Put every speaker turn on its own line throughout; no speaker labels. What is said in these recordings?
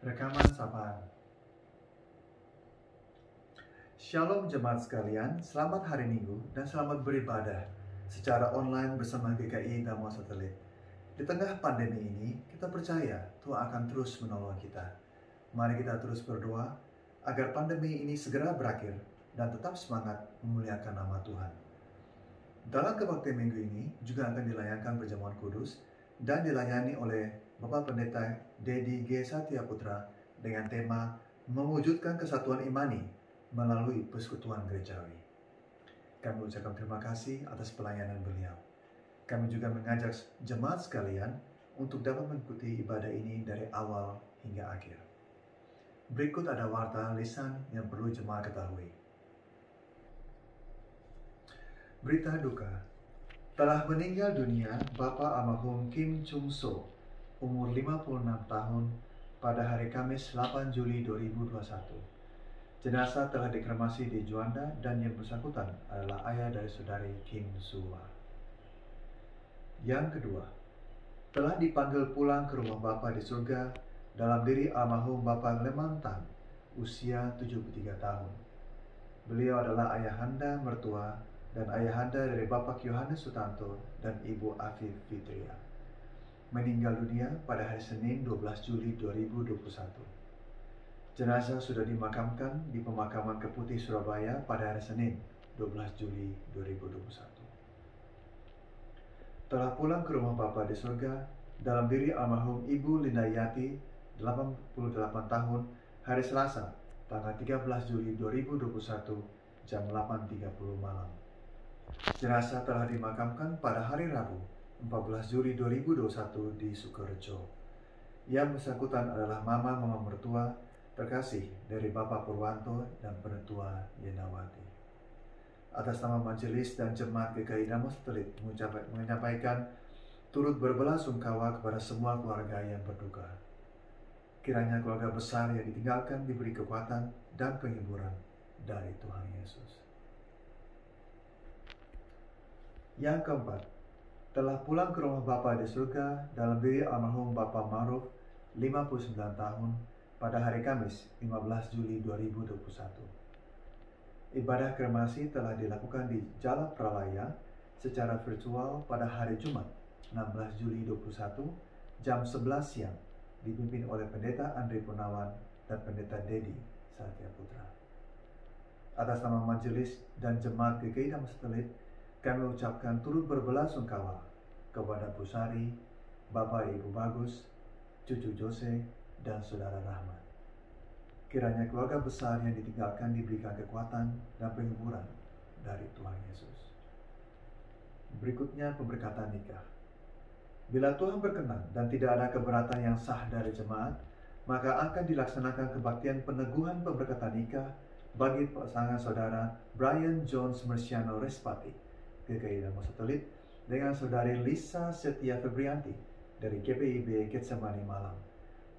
Rekaman sapaan. Shalom jemaat sekalian, selamat hari Minggu dan selamat beribadah secara online bersama GKI Damo Satelit. Di tengah pandemi ini, kita percaya Tuhan akan terus menolong kita. Mari kita terus berdoa agar pandemi ini segera berakhir dan tetap semangat memuliakan nama Tuhan. Dalam kebaktian minggu ini juga akan dilayangkan perjamuan kudus dan dilayani oleh Bapak Pendeta Dedi G. Satyaputra dengan tema Mewujudkan Kesatuan Imani melalui Persekutuan Gerejawi. Kami ucapkan terima kasih atas pelayanan beliau. Kami juga mengajak jemaat sekalian untuk dapat mengikuti ibadah ini dari awal hingga akhir. Berikut ada warta lisan yang perlu jemaat ketahui. Berita duka. Telah meninggal dunia Bapak almarhum Kim Chung So, umur 56 tahun, pada hari Kamis 8 Juli 2021. Jenazah telah dikremasi di Juanda dan yang bersangkutan adalah ayah dari saudari Kim Sua. Yang kedua, telah dipanggil pulang ke rumah Bapa di surga dalam diri almarhum Bapak Lemang Tan, usia 73 tahun. Beliau adalah ayahanda mertua dan ayahanda dari Bapak Yohanes Sutanto dan Ibu Afif Fitria. Meninggal dunia pada hari Senin 12 Juli 2021. Jenazah sudah dimakamkan di Pemakaman Keputih Surabaya pada hari Senin 12 Juli 2021. Telah pulang ke rumah Bapa di surga dalam diri almarhum Ibu Linda Yati, 88 tahun, hari Selasa, tanggal 13 Juli 2021, jam 8.30 malam. Jenazah telah dimakamkan pada hari Rabu, 14 Juli 2021 di Sukorejo. Yang bersangkutan adalah mama mertua terkasih dari Bapak Purwanto dan Penetua Yenawati. Atas nama majelis dan jemaat GKI Damo Satelit menyampaikan turut berbelasungkawa kepada semua keluarga yang berduka. Kiranya keluarga besar yang ditinggalkan diberi kekuatan dan penghiburan dari Tuhan Yesus. Yang keempat, telah pulang ke rumah Bapa di surga dalam diri almarhum Bapak Maruf, 59 tahun, pada hari Kamis 15 Juli 2021. Ibadah kremasi telah dilakukan di Jalan Pralaya secara virtual pada hari Jumat 16 Juli 2021 jam 11 siang, dipimpin oleh Pendeta Andri Purnawan dan Pendeta Dedi Satyaputra. Atas nama majelis dan jemaat GKI Damo Satelit, kami ucapkan turut berbelasungkawa kepada Bu Sari, Bapak Ibu Bagus, Cucu Jose, dan Saudara Rahmat. Kiranya keluarga besar yang ditinggalkan diberikan kekuatan dan penghiburan dari Tuhan Yesus. Berikutnya pemberkatan nikah. Bila Tuhan berkenan dan tidak ada keberatan yang sah dari jemaat, maka akan dilaksanakan kebaktian peneguhan pemberkatan nikah bagi pasangan saudara Brian Jones Merciano Respati, GKI Damo Satelit, dengan saudari Lisa Setia Febrianti dari GPIB Getsemani Malang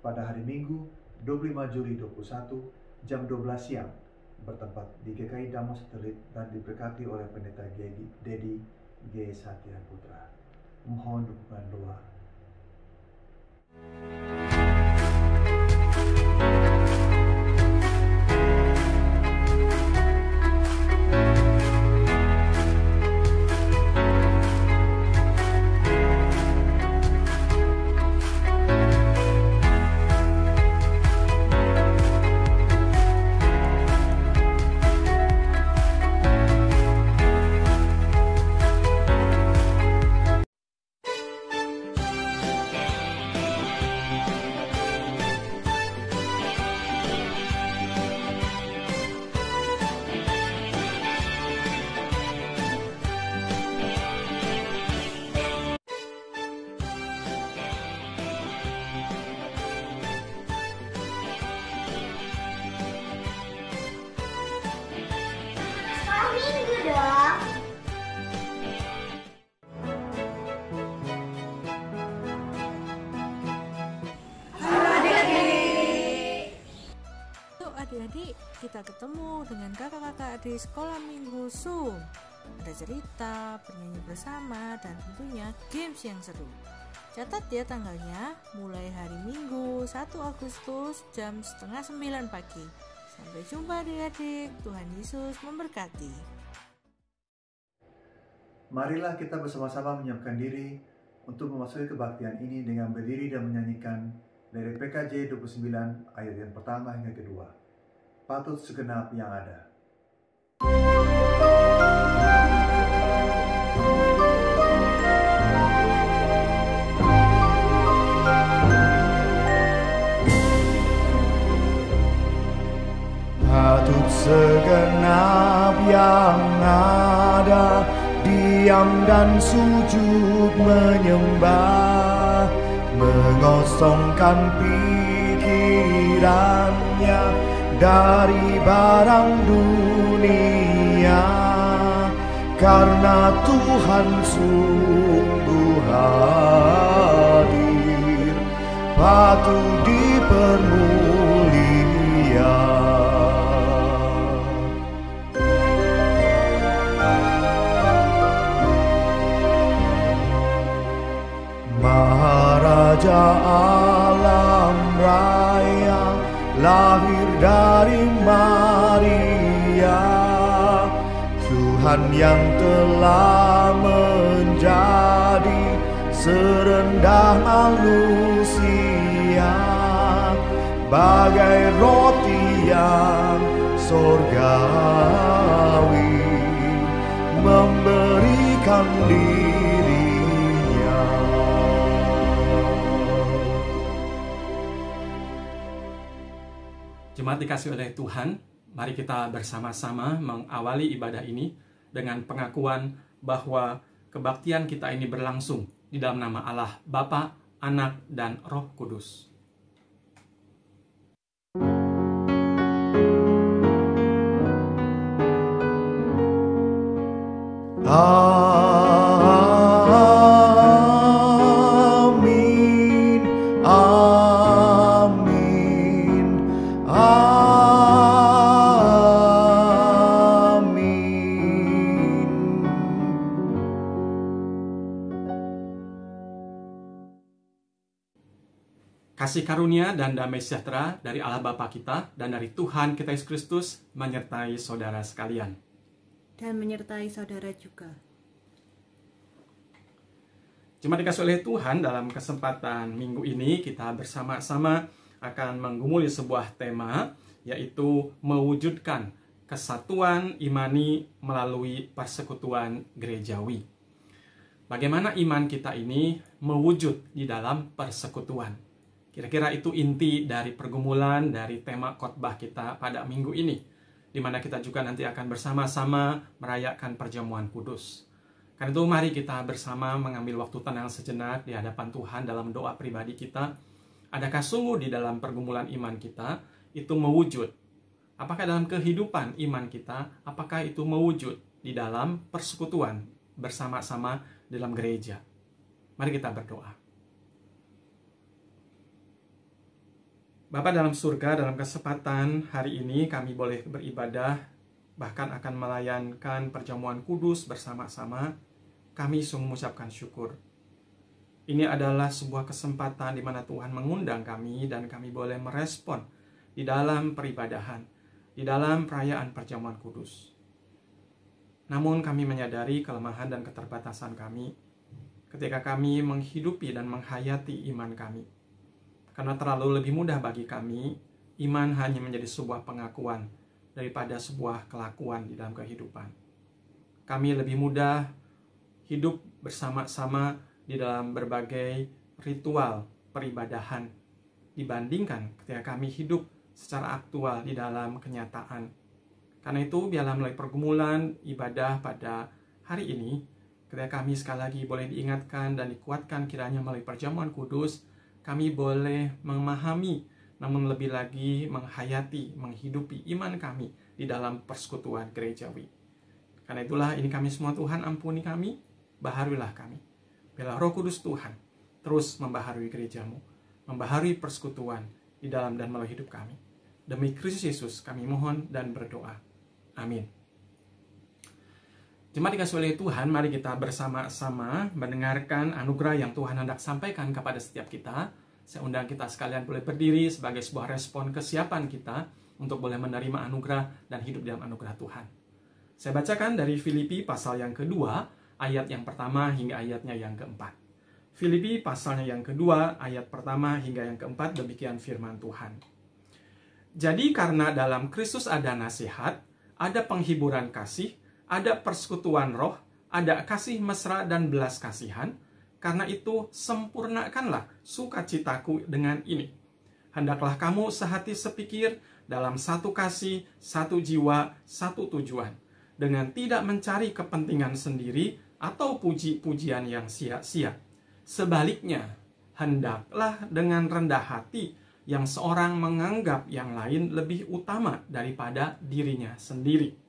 pada hari Minggu 25 Juli 2021 jam 12 siang bertempat di GKI Damo Satelit dan diberkati oleh Pendeta Dedi G. Satyaputra. Mohon dukungan doa.
Adik-adik, kita ketemu dengan kakak-kakak di sekolah minggu Zoom. Ada cerita, bernyanyi bersama, dan tentunya games yang seru. Catat ya tanggalnya, mulai hari Minggu 1 Agustus jam 8:30 pagi. Sampai jumpa adik-adik, Tuhan Yesus memberkati.
Marilah kita bersama-sama menyiapkan diri untuk memasuki kebaktian ini dengan berdiri dan menyanyikan dari PKJ 29 ayat yang pertama hingga kedua. Patut segenap yang ada.
Patut segenap yang ada diam dan sujud menyembah, mengosongkan pikirannya dari barang dunia, karena Tuhan sungguh hadir, patut dipermulia. Maharaja alam raya, lahir dari Maria, Tuhan yang telah menjadi serendah manusia, bagai roti yang sorgawi, memberikan dirinya.
Jemaat dikasih oleh Tuhan, mari kita bersama-sama mengawali ibadah ini dengan pengakuan bahwa kebaktian kita ini berlangsung di dalam nama Allah, Bapa, Anak, dan Roh Kudus.
Amin, amin, amin.
Kasih karunia dan damai sejahtera dari Allah Bapa kita dan dari Tuhan kita Yesus Kristus menyertai saudara sekalian.
Dan menyertai saudara juga.
Jemaat dikasih oleh Tuhan, dalam kesempatan minggu ini kita bersama-sama akan menggumuli sebuah tema, yaitu mewujudkan kesatuan imani melalui persekutuan gerejawi. Bagaimana iman kita ini mewujud di dalam persekutuan? Kira-kira itu inti dari pergumulan dari tema khotbah kita pada minggu ini, di mana kita juga nanti akan bersama-sama merayakan perjamuan kudus. Karena itu mari kita bersama mengambil waktu tenang sejenak di hadapan Tuhan dalam doa pribadi kita. Adakah sungguh di dalam pergumulan iman kita itu mewujud? Apakah dalam kehidupan iman kita, apakah itu mewujud di dalam persekutuan bersama-sama dalam gereja? Mari kita berdoa. Bapa dalam surga, dalam kesempatan hari ini kami boleh beribadah, bahkan akan melayankan perjamuan kudus bersama-sama. Kami sungguh mengucapkan syukur. Ini adalah sebuah kesempatan di mana Tuhan mengundang kami dan kami boleh merespon di dalam peribadahan, di dalam perayaan perjamuan kudus. Namun kami menyadari kelemahan dan keterbatasan kami ketika kami menghidupi dan menghayati iman kami. Karena terlalu lebih mudah bagi kami, iman hanya menjadi sebuah pengakuan daripada sebuah kelakuan di dalam kehidupan. Kami lebih mudah hidup bersama-sama di dalam berbagai ritual peribadahan dibandingkan ketika kami hidup secara aktual di dalam kenyataan. Karena itu, biarlah melalui pergumulan ibadah pada hari ini, ketika kami sekali lagi boleh diingatkan dan dikuatkan kiranya melalui perjamuan kudus, kami boleh memahami, namun lebih lagi menghayati, menghidupi iman kami di dalam persekutuan gerejawi. Karena itulah ini kami semua, Tuhan ampuni kami, baharuilah kami. Biarlah Roh Kudus Tuhan terus membaharui gerejamu, membaharui persekutuan di dalam dan melalui hidup kami. Demi Kristus Yesus kami mohon dan berdoa. Amin. Jemaat dikasih oleh Tuhan, mari kita bersama-sama mendengarkan anugerah yang Tuhan hendak sampaikan kepada setiap kita. Saya undang kita sekalian boleh berdiri sebagai sebuah respon kesiapan kita untuk boleh menerima anugerah dan hidup dalam anugerah Tuhan. Saya bacakan dari Filipi pasal yang kedua, ayat yang pertama hingga ayatnya yang keempat. Filipi pasalnya yang kedua, ayat pertama hingga yang keempat, demikian firman Tuhan. Jadi karena dalam Kristus ada nasihat, ada penghiburan kasih, ada persekutuan roh, ada kasih mesra dan belas kasihan. Karena itu sempurnakanlah sukacitaku dengan ini. Hendaklah kamu sehati sepikir dalam satu kasih, satu jiwa, satu tujuan. Dengan tidak mencari kepentingan sendiri atau puji-pujian yang sia-sia. Sebaliknya, hendaklah dengan rendah hati yang seorang menganggap yang lain lebih utama daripada dirinya sendiri.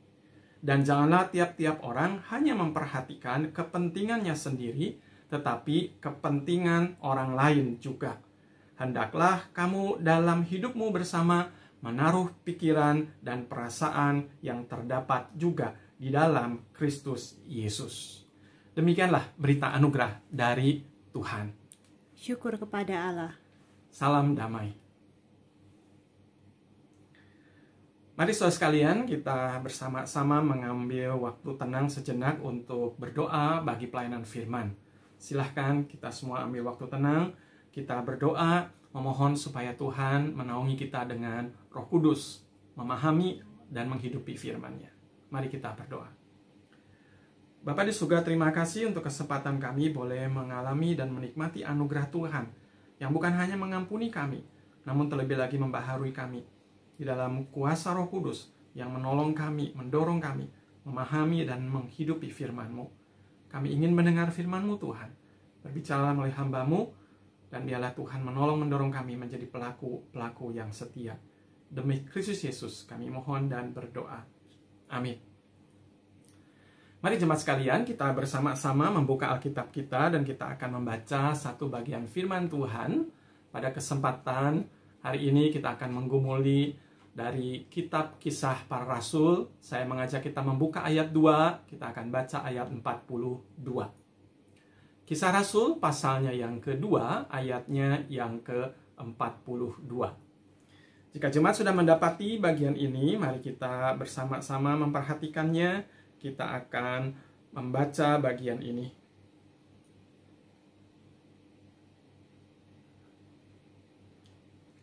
Dan janganlah tiap-tiap orang hanya memperhatikan kepentingannya sendiri, tetapi kepentingan orang lain juga. Hendaklah kamu dalam hidupmu bersama menaruh pikiran dan perasaan yang terdapat juga di dalam Kristus Yesus. Demikianlah berita anugerah dari Tuhan.
Syukur kepada Allah.
Salam damai. Mari saudara sekalian, kita bersama-sama mengambil waktu tenang sejenak untuk berdoa bagi pelayanan firman. Silahkan kita semua ambil waktu tenang, kita berdoa, memohon supaya Tuhan menaungi kita dengan Roh Kudus, memahami dan menghidupi firman-Nya. Mari kita berdoa. Bapa di surga, terima kasih untuk kesempatan kami boleh mengalami dan menikmati anugerah Tuhan, yang bukan hanya mengampuni kami, namun terlebih lagi membaharui kami. Di dalam kuasa Roh Kudus yang menolong kami, mendorong kami, memahami dan menghidupi firman-Mu. Kami ingin mendengar firman-Mu Tuhan. Berbicaralah melalui hamba-Mu, dan biarlah Tuhan menolong mendorong kami menjadi pelaku-pelaku yang setia. Demi Kristus Yesus kami mohon dan berdoa. Amin. Mari jemaat sekalian, kita bersama-sama membuka Alkitab kita dan kita akan membaca satu bagian firman Tuhan. Pada kesempatan hari ini kita akan menggumuli dari kitab Kisah Para Rasul. Saya mengajak kita membuka ayat 2, kita akan baca ayat 42. Kisah Rasul pasalnya yang kedua, ayatnya yang ke-42. Jika jemaat sudah mendapati bagian ini, mari kita bersama-sama memperhatikannya. Kita akan membaca bagian ini.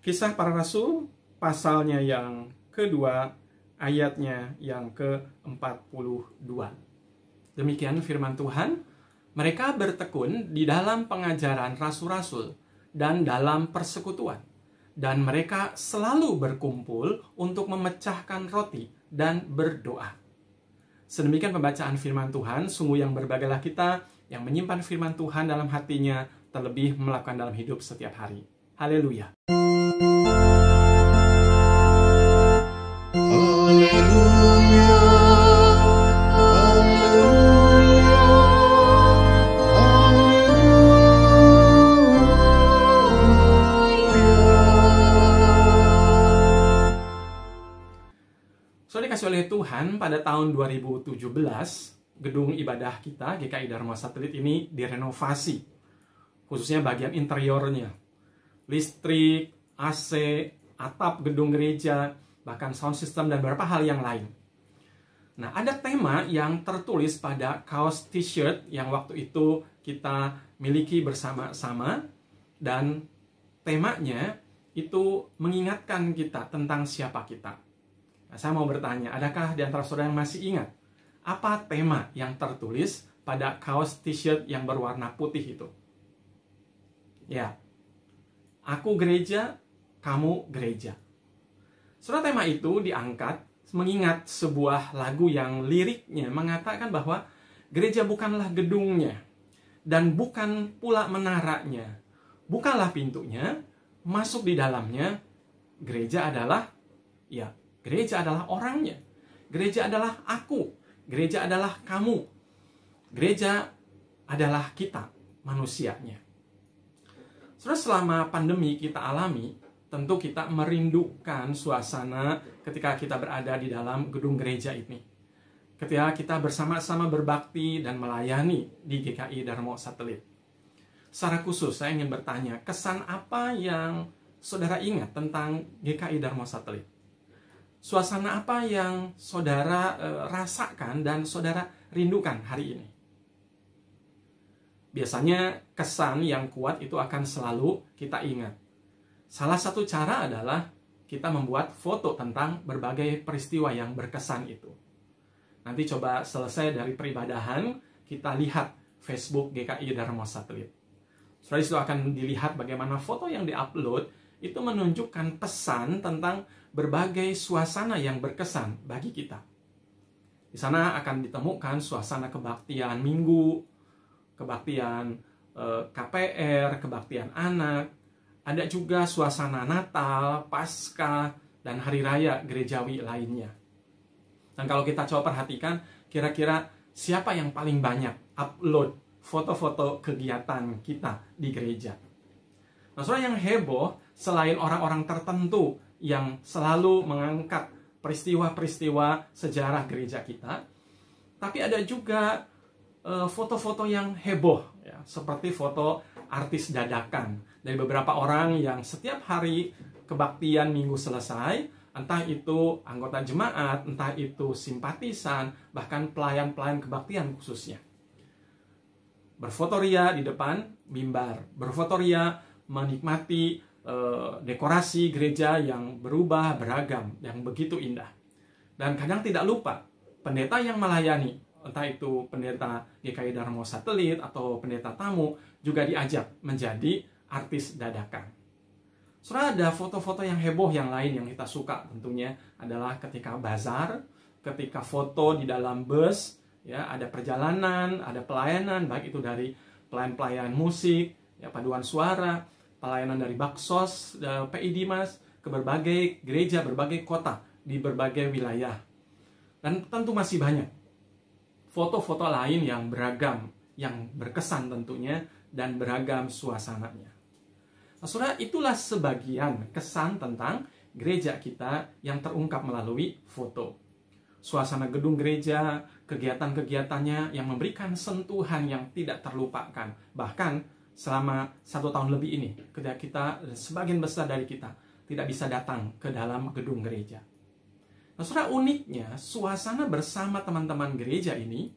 Kisah Para Rasul pasalnya yang kedua, ayatnya yang ke-42. Demikian firman Tuhan, mereka bertekun di dalam pengajaran rasul-rasul dan dalam persekutuan. Dan mereka selalu berkumpul untuk memecahkan roti dan berdoa. Sedemikian pembacaan firman Tuhan, sungguh yang berbagailah kita yang menyimpan firman Tuhan dalam hatinya, terlebih melakukan dalam hidup setiap hari. Haleluya. Saudara dikasih oleh Tuhan, pada tahun 2017, gedung ibadah kita, GKI Dharma Satelit ini direnovasi. Khususnya bagian interiornya. Listrik, AC, atap gedung gereja, bahkan sound system dan beberapa hal yang lain. Nah, ada tema yang tertulis pada kaos t-shirt yang waktu itu kita miliki bersama-sama. Dan temanya itu mengingatkan kita tentang siapa kita. Nah, saya mau bertanya, adakah di antara saudara yang masih ingat apa tema yang tertulis pada kaos t-shirt yang berwarna putih itu? Ya, aku gereja, kamu gereja. Saudara, tema itu diangkat mengingat sebuah lagu yang liriknya mengatakan bahwa gereja bukanlah gedungnya dan bukan pula menaranya, bukanlah pintunya, masuk di dalamnya. Gereja adalah orangnya. Gereja adalah aku. Gereja adalah kamu. Gereja adalah kita, manusianya. Saudara, selama pandemi kita alami, tentu kita merindukan suasana ketika kita berada di dalam gedung gereja ini. ketika kita bersama-sama berbakti dan melayani di GKI Darmo Satelit. Secara khusus saya ingin bertanya, kesan apa yang saudara ingat tentang GKI Darmo Satelit? Suasana apa yang saudara rasakan dan saudara rindukan hari ini? Biasanya kesan yang kuat itu akan selalu kita ingat. Salah satu cara adalah kita membuat foto tentang berbagai peristiwa yang berkesan itu. Nanti coba selesai dari peribadahan, kita lihat Facebook GKI Darmo Satelit. Setelah itu akan dilihat bagaimana foto yang diupload itu menunjukkan pesan tentang berbagai suasana yang berkesan bagi kita. Di sana akan ditemukan suasana kebaktian minggu, kebaktian KPR, kebaktian anak, ada juga suasana Natal, Paskah, dan Hari Raya Gerejawi lainnya. Dan kalau kita coba perhatikan, kira-kira siapa yang paling banyak upload foto-foto kegiatan kita di gereja? Nah, saudara, yang heboh, selain orang-orang tertentu yang selalu mengangkat peristiwa-peristiwa sejarah gereja kita, tapi ada juga foto-foto yang heboh, ya, seperti foto artis dadakan dari beberapa orang yang setiap hari kebaktian minggu selesai, entah itu anggota jemaat, entah itu simpatisan, bahkan pelayan-pelayan kebaktian khususnya. Berfotoria di depan mimbar, berfotoria menikmati dekorasi gereja yang berubah, beragam, yang begitu indah. Dan kadang tidak lupa, pendeta yang melayani, entah itu pendeta GKI Darmo Satelit atau pendeta tamu, juga diajak menjadi artis dadakan. Saudara, ada foto-foto yang heboh yang lain yang kita suka tentunya adalah ketika bazar, ketika foto di dalam bus, ya, ada perjalanan, ada pelayanan, baik itu dari pelayan-pelayan musik, ya, paduan suara, pelayanan dari Baksos, PI Dimas, ke berbagai gereja, berbagai kota, di berbagai wilayah. Dan tentu masih banyak foto-foto lain yang beragam, yang berkesan tentunya, dan beragam suasananya. Nah, saudara, itulah sebagian kesan tentang gereja kita yang terungkap melalui foto. Suasana gedung gereja, kegiatan-kegiatannya yang memberikan sentuhan yang tidak terlupakan. Bahkan selama 1 tahun lebih ini, ketika kita, sebagian besar dari kita, tidak bisa datang ke dalam gedung gereja. Nah, saudara, uniknya, suasana bersama teman-teman gereja ini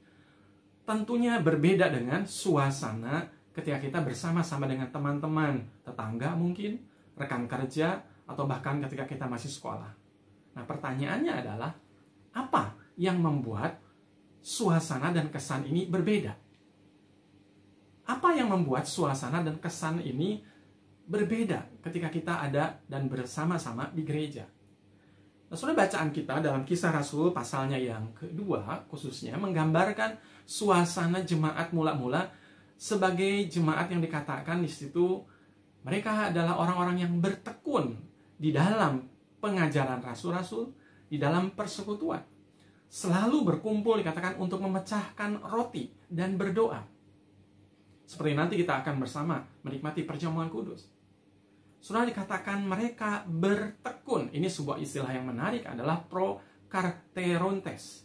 tentunya berbeda dengan suasana ketika kita bersama-sama dengan teman-teman, tetangga mungkin, rekan kerja, atau bahkan ketika kita masih sekolah. Nah, pertanyaannya adalah, apa yang membuat suasana dan kesan ini berbeda? Apa yang membuat suasana dan kesan ini berbeda ketika kita ada dan bersama-sama di gereja? Nah, saudara, bacaan kita dalam Kisah Rasul pasalnya yang kedua khususnya menggambarkan suasana jemaat mula-mula sebagai jemaat yang dikatakan di situ mereka adalah orang-orang yang bertekun di dalam pengajaran rasul-rasul, di dalam persekutuan. Selalu berkumpul dikatakan untuk memecahkan roti dan berdoa. Seperti nanti kita akan bersama menikmati perjamuan kudus. Sudah dikatakan mereka bertekun. Ini sebuah istilah yang menarik adalah prokarterontes.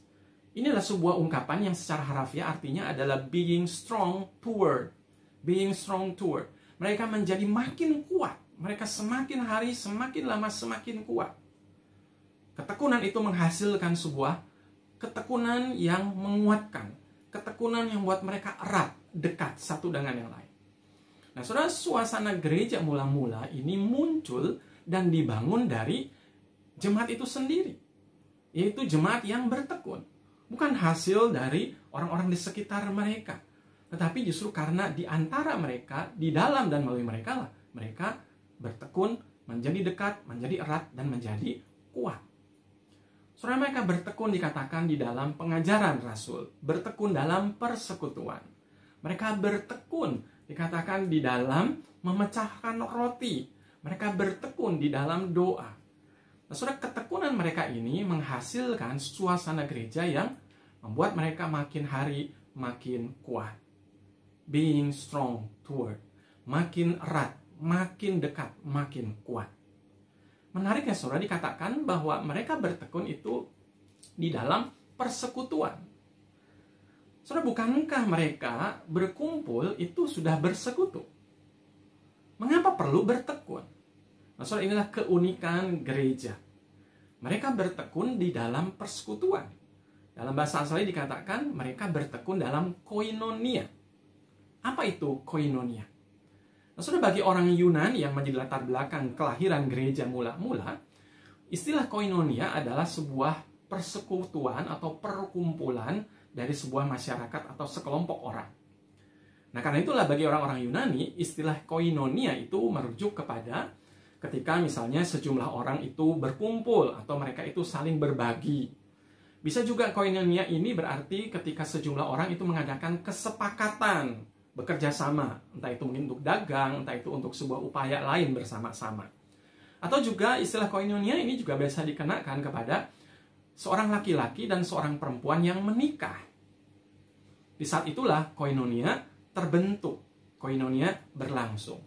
Ini adalah sebuah ungkapan yang secara harafiah artinya adalah being strong toward. Being strong toward. Mereka menjadi makin kuat. Mereka semakin hari, semakin lama, semakin kuat. Ketekunan itu menghasilkan sebuah ketekunan yang menguatkan. Ketekunan yang membuat mereka erat, dekat satu dengan yang lain. Nah, saudara, suasana gereja mula-mula ini muncul dan dibangun dari jemaat itu sendiri. Yaitu jemaat yang bertekun. Bukan hasil dari orang-orang di sekitar mereka. Tetapi justru karena di antara mereka, di dalam dan melalui mereka lah, mereka bertekun, menjadi dekat, menjadi erat, dan menjadi kuat. Saudara, mereka bertekun dikatakan di dalam pengajaran Rasul, bertekun dalam persekutuan. Mereka bertekun dikatakan di dalam memecahkan roti. Mereka bertekun di dalam doa. Nah, saudara, ketekunan mereka ini menghasilkan suasana gereja yang membuat mereka makin hari makin kuat. Being strong toward. Makin erat, makin dekat, makin kuat. Menariknya, saudara, dikatakan bahwa mereka bertekun itu di dalam persekutuan. Saudara, bukankah mereka berkumpul itu sudah bersekutu? Mengapa perlu bertekun? Nah, saudara, inilah keunikan gereja. Mereka bertekun di dalam persekutuan. Dalam bahasa asli dikatakan mereka bertekun dalam koinonia. Apa itu koinonia? Nah, saudara, bagi orang Yunani yang menjadi latar belakang kelahiran gereja mula-mula, istilah koinonia adalah sebuah persekutuan atau perkumpulan dari sebuah masyarakat atau sekelompok orang. Nah, karena itulah bagi orang-orang Yunani, istilah koinonia itu merujuk kepada ketika misalnya sejumlah orang itu berkumpul atau mereka itu saling berbagi. Bisa juga koinonia ini berarti ketika sejumlah orang itu mengadakan kesepakatan, bekerja sama, entah itu mungkin untuk dagang, entah itu untuk sebuah upaya lain bersama-sama. Atau juga istilah koinonia ini juga biasa dikenakan kepada seorang laki-laki dan seorang perempuan yang menikah. Di saat itulah koinonia terbentuk, koinonia berlangsung.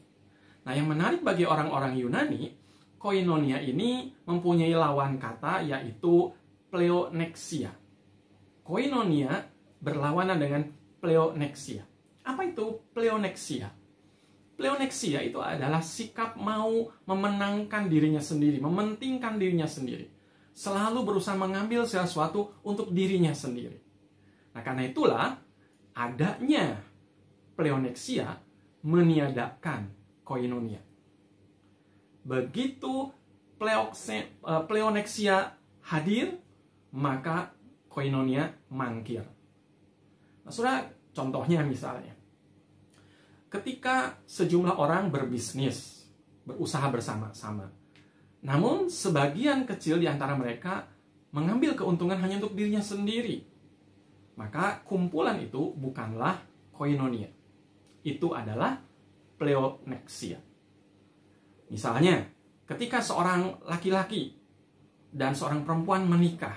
Nah, yang menarik bagi orang-orang Yunani, koinonia ini mempunyai lawan kata yaitu pleonexia. Koinonia berlawanan dengan pleonexia. Apa itu pleonexia? Pleonexia itu adalah sikap mau memenangkan dirinya sendiri, mementingkan dirinya sendiri. Selalu berusaha mengambil sesuatu untuk dirinya sendiri. Nah, karena itulah adanya pleonexia meniadakan koinonia. Begitu pleonexia hadir, maka koinonia mangkir. Nah, saudara, contohnya misalnya, ketika sejumlah orang berbisnis, berusaha bersama-sama, namun sebagian kecil di antara mereka mengambil keuntungan hanya untuk dirinya sendiri, maka kumpulan itu bukanlah koinonia. Itu adalah pleonexia. Misalnya, ketika seorang laki-laki dan seorang perempuan menikah,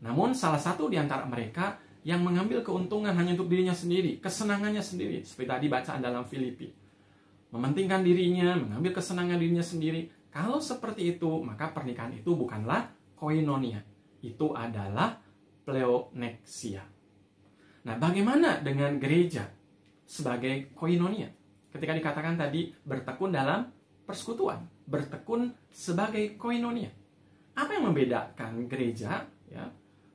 namun salah satu di antara mereka yang mengambil keuntungan hanya untuk dirinya sendiri, kesenangannya sendiri, seperti tadi bacaan dalam Filipi, mementingkan dirinya, mengambil kesenangan dirinya sendiri. Kalau seperti itu, maka pernikahan itu bukanlah koinonia. Itu adalah pleonexia. Nah, bagaimana dengan gereja sebagai koinonia? Ketika dikatakan tadi bertekun dalam persekutuan, bertekun sebagai koinonia. Apa yang membedakan gereja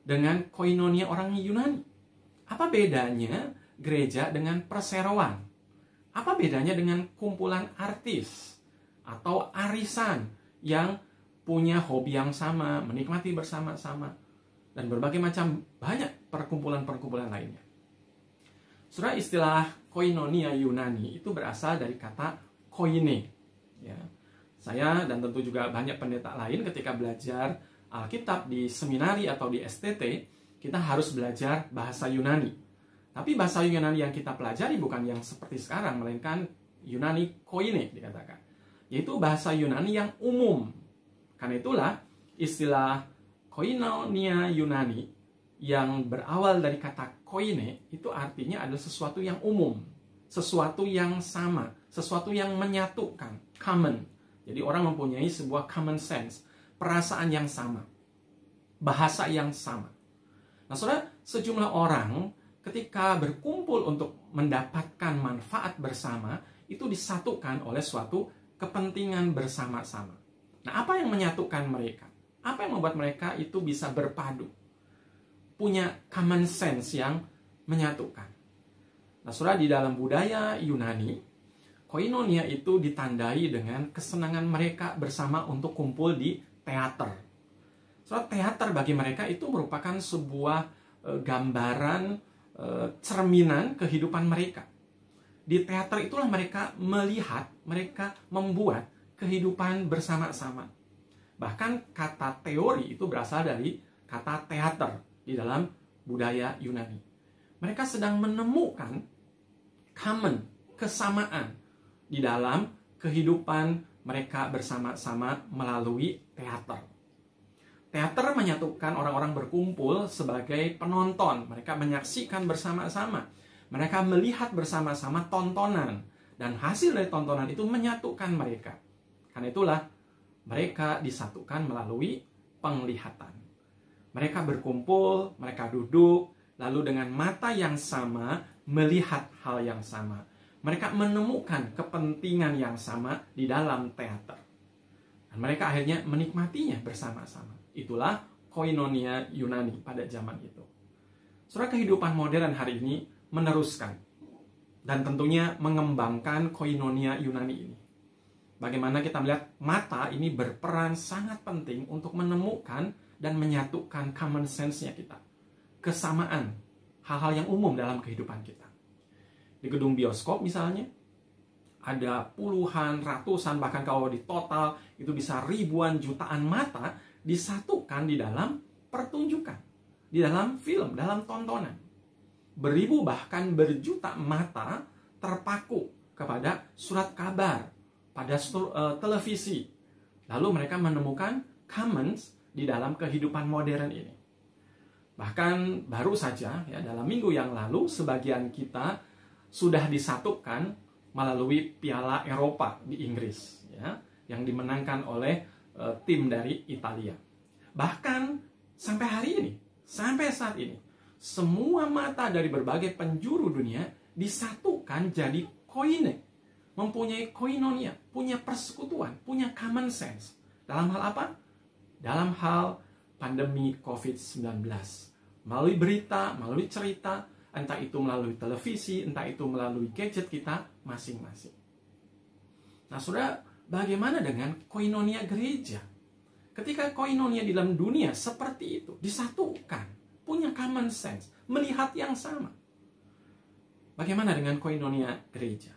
dengan koinonia orang Yunani? Apa bedanya gereja dengan perseroan? Apa bedanya dengan kumpulan artis atau arisan yang punya hobi yang sama, menikmati bersama-sama, dan berbagai macam banyak perkumpulan-perkumpulan lainnya? Saudara, istilah koinonia Yunani itu berasal dari kata koine. Ya. Saya dan tentu juga banyak pendeta lain ketika belajar Alkitab di seminari atau di STT, kita harus belajar bahasa Yunani. Tapi bahasa Yunani yang kita pelajari bukan yang seperti sekarang, melainkan Yunani koine dikatakan. Yaitu bahasa Yunani yang umum. Karena itulah istilah koinonia Yunani yang berawal dari kata koine itu artinya adalah sesuatu yang umum, sesuatu yang sama, sesuatu yang menyatukan, common. Jadi orang mempunyai sebuah common sense, perasaan yang sama, bahasa yang sama. Nah, saudara, sejumlah orang ketika berkumpul untuk mendapatkan manfaat bersama itu disatukan oleh suatu kepentingan bersama-sama. Nah, apa yang menyatukan mereka? Apa yang membuat mereka itu bisa berpadu? Punya common sense yang menyatukan. Nah, saudara, di dalam budaya Yunani, koinonia itu ditandai dengan kesenangan mereka bersama untuk kumpul di teater. Saudara, teater bagi mereka itu merupakan sebuah gambaran, cerminan kehidupan mereka. Di teater itulah mereka melihat, mereka membuat kehidupan bersama-sama. Bahkan kata teori itu berasal dari kata teater di dalam budaya Yunani. Mereka sedang menemukan common, kesamaan di dalam kehidupan mereka bersama-sama melalui teater. Teater menyatukan orang-orang berkumpul sebagai penonton. Mereka menyaksikan bersama-sama. Mereka melihat bersama-sama tontonan. Dan hasil dari tontonan itu menyatukan mereka. Karena itulah mereka disatukan melalui penglihatan. Mereka berkumpul, mereka duduk, lalu dengan mata yang sama melihat hal yang sama. Mereka menemukan kepentingan yang sama di dalam teater. Dan mereka akhirnya menikmatinya bersama-sama. Itulah koinonia Yunani pada zaman itu. Saudara, kehidupan modern hari ini meneruskan dan tentunya mengembangkan koinonia Yunani ini. Bagaimana kita melihat mata ini berperan sangat penting untuk menemukan dan menyatukan common sense-nya kita. Kesamaan, hal-hal yang umum dalam kehidupan kita. Di gedung bioskop misalnya, ada puluhan, ratusan, bahkan kalau di total itu bisa ribuan jutaan mata disatukan di dalam pertunjukan, di dalam film, dalam tontonan. Beribu bahkan berjuta mata terpaku kepada surat kabar, pada televisi. Lalu mereka menemukan commons di dalam kehidupan modern ini. Bahkan baru saja ya, dalam minggu yang lalu sebagian kita sudah disatukan melalui Piala Eropa di Inggris ya, yang dimenangkan oleh tim dari Italia. Bahkan sampai hari ini, sampai saat ini, semua mata dari berbagai penjuru dunia disatukan jadi koine, mempunyai koinonia, punya persekutuan, punya common sense. Dalam hal apa? Dalam hal pandemi COVID-19. Melalui berita, melalui cerita, entah itu melalui televisi, entah itu melalui gadget kita masing-masing. Nah, saudara, bagaimana dengan koinonia gereja? Ketika koinonia di dalam dunia seperti itu, disatukan, punya common sense, melihat yang sama. Bagaimana dengan koinonia gereja?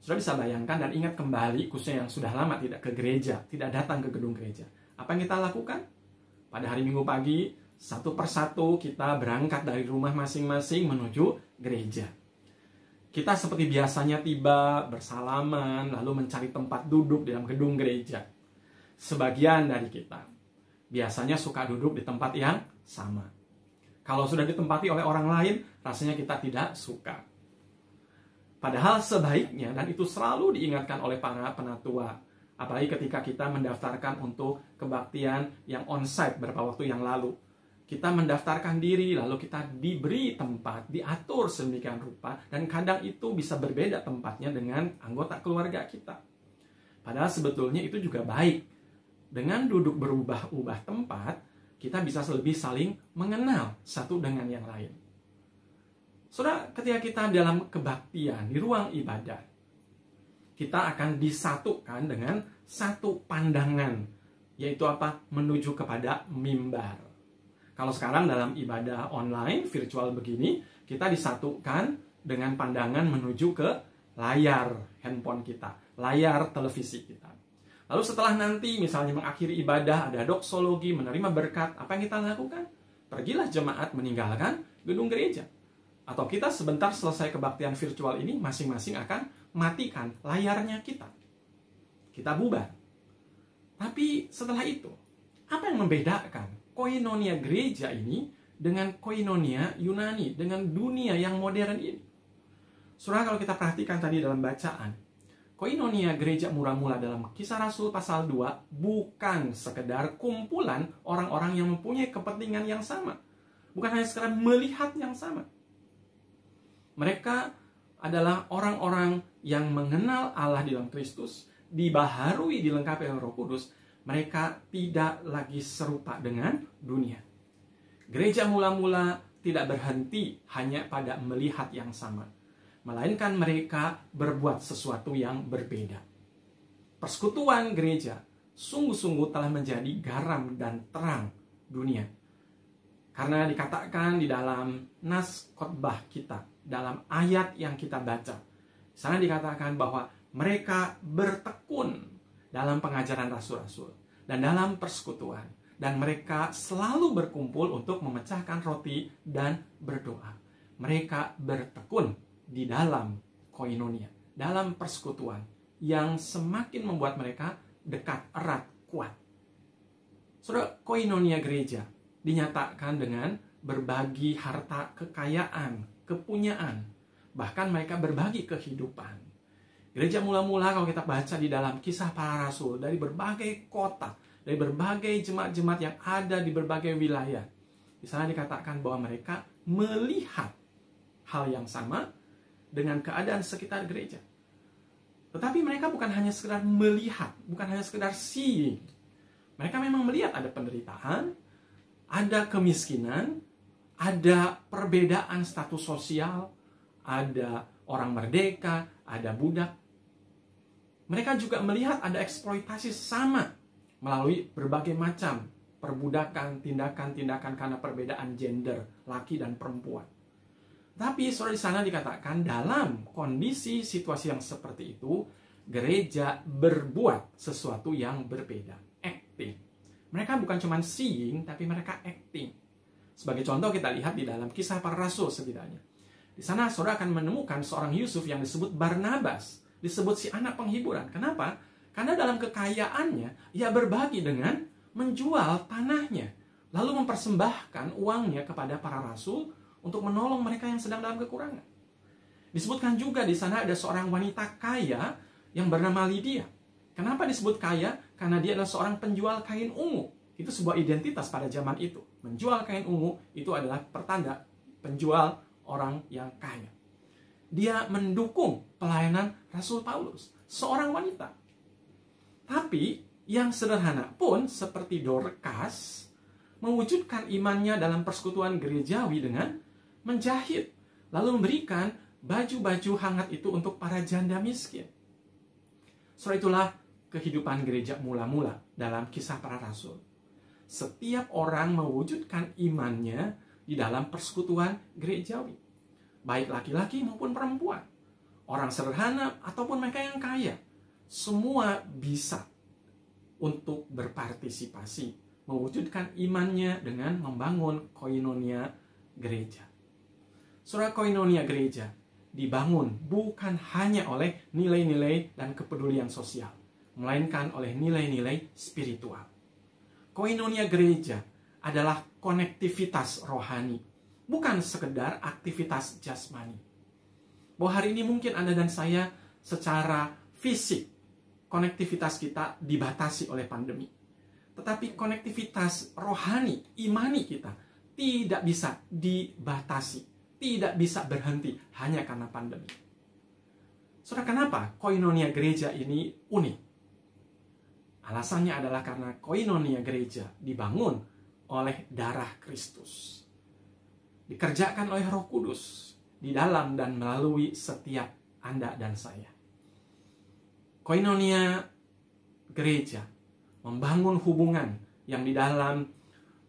Saudara bisa bayangkan dan ingat kembali, khususnya yang sudah lama tidak ke gereja, tidak datang ke gedung gereja. Apa yang kita lakukan? Pada hari Minggu pagi, satu persatu kita berangkat dari rumah masing-masing menuju gereja. Kita seperti biasanya tiba, bersalaman, lalu mencari tempat duduk di dalam gedung gereja. Sebagian dari kita biasanya suka duduk di tempat yang sama. Kalau sudah ditempati oleh orang lain, rasanya kita tidak suka. Padahal sebaiknya, dan itu selalu diingatkan oleh para penatua, apalagi ketika kita mendaftarkan untuk kebaktian yang onsite beberapa waktu yang lalu. Kita mendaftarkan diri, lalu kita diberi tempat, diatur sedemikian rupa, dan kadang itu bisa berbeda tempatnya dengan anggota keluarga kita. Padahal sebetulnya itu juga baik. Dengan duduk berubah-ubah tempat, kita bisa lebih saling mengenal satu dengan yang lain. Saudara, ketika kita dalam kebaktian, di ruang ibadah, kita akan disatukan dengan satu pandangan, yaitu apa? Menuju kepada mimbar. Kalau sekarang dalam ibadah online, virtual begini, kita disatukan dengan pandangan menuju ke layar handphone kita, layar televisi kita. Lalu setelah nanti misalnya mengakhiri ibadah, ada doksologi, menerima berkat, apa yang kita lakukan? Pergilah jemaat meninggalkan gedung gereja. Atau kita sebentar selesai kebaktian virtual ini, masing-masing akan matikan layarnya kita. Kita bubar. Tapi setelah itu, apa yang membedakan koinonia gereja ini dengan koinonia Yunani, dengan dunia yang modern ini? Saudara, kalau kita perhatikan tadi dalam bacaan, koinonia gereja mula-mula dalam Kisah Rasul pasal 2 bukan sekedar kumpulan orang-orang yang mempunyai kepentingan yang sama. Bukan hanya sekedar melihat yang sama. Mereka adalah orang-orang yang mengenal Allah di dalam Kristus, dibaharui, dilengkapi oleh Roh Kudus. Mereka tidak lagi serupa dengan dunia. Gereja mula-mula tidak berhenti hanya pada melihat yang sama, melainkan mereka berbuat sesuatu yang berbeda. Persekutuan gereja sungguh-sungguh telah menjadi garam dan terang dunia. Karena dikatakan di dalam nas khotbah kita, dalam ayat yang kita baca, sana dikatakan bahwa mereka bertekun dalam pengajaran rasul-rasul dan dalam persekutuan, dan mereka selalu berkumpul untuk memecahkan roti dan berdoa. Mereka bertekun di dalam koinonia, dalam persekutuan yang semakin membuat mereka dekat, erat, kuat. Saudara, koinonia gereja dinyatakan dengan berbagi harta kekayaan, kepunyaan, bahkan mereka berbagi kehidupan. Gereja mula-mula kalau kita baca di dalam Kisah Para Rasul, dari berbagai kota, dari berbagai jemaat-jemaat yang ada di berbagai wilayah, di sana dikatakan bahwa mereka melihat hal yang sama dengan keadaan sekitar gereja. Tetapi mereka bukan hanya sekedar melihat, bukan hanya sekedar seeing. Mereka memang melihat ada penderitaan, ada kemiskinan, ada perbedaan status sosial, ada orang merdeka, ada budak. Mereka juga melihat ada eksploitasi sama melalui berbagai macam perbudakan, tindakan-tindakan karena perbedaan gender, laki dan perempuan. Tapi saudara, di sana dikatakan dalam kondisi situasi yang seperti itu, gereja berbuat sesuatu yang berbeda, acting. Mereka bukan cuma seeing, tapi mereka acting. Sebagai contoh kita lihat di dalam Kisah Para Rasul setidaknya. Di sana saudara akan menemukan seorang Yusuf yang disebut Barnabas, disebut si anak penghiburan. Kenapa? Karena dalam kekayaannya, ia berbagi dengan menjual tanahnya, lalu mempersembahkan uangnya kepada para rasul untuk menolong mereka yang sedang dalam kekurangan. Disebutkan juga di sana ada seorang wanita kaya yang bernama Lydia. Kenapa disebut kaya? Karena dia adalah seorang penjual kain ungu. Itu sebuah identitas pada zaman itu. Menjual kain ungu itu adalah pertanda penjual orang yang kaya. Dia mendukung pelayanan Rasul Paulus, seorang wanita. Tapi yang sederhana pun seperti Dorcas mewujudkan imannya dalam persekutuan gerejawi dengan menjahit, lalu memberikan baju-baju hangat itu untuk para janda miskin. Setelah itulah kehidupan gereja mula-mula dalam Kisah Para Rasul. Setiap orang mewujudkan imannya di dalam persekutuan gerejawi, baik laki-laki maupun perempuan, orang sederhana ataupun mereka yang kaya, semua bisa untuk berpartisipasi, mewujudkan imannya dengan membangun koinonia gereja. Saudara, koinonia gereja dibangun bukan hanya oleh nilai-nilai dan kepedulian sosial, melainkan oleh nilai-nilai spiritual. Koinonia gereja adalah konektivitas rohani, bukan sekedar aktivitas jasmani. Bahwa hari ini mungkin Anda dan saya secara fisik, konektivitas kita dibatasi oleh pandemi. Tetapi konektivitas rohani, imani kita tidak bisa dibatasi, tidak bisa berhenti hanya karena pandemi. Saudara, kenapa koinonia gereja ini unik? Alasannya adalah karena koinonia gereja dibangun oleh darah Kristus. Dikerjakan oleh Roh Kudus di dalam dan melalui setiap Anda dan saya. Koinonia gereja membangun hubungan yang di dalam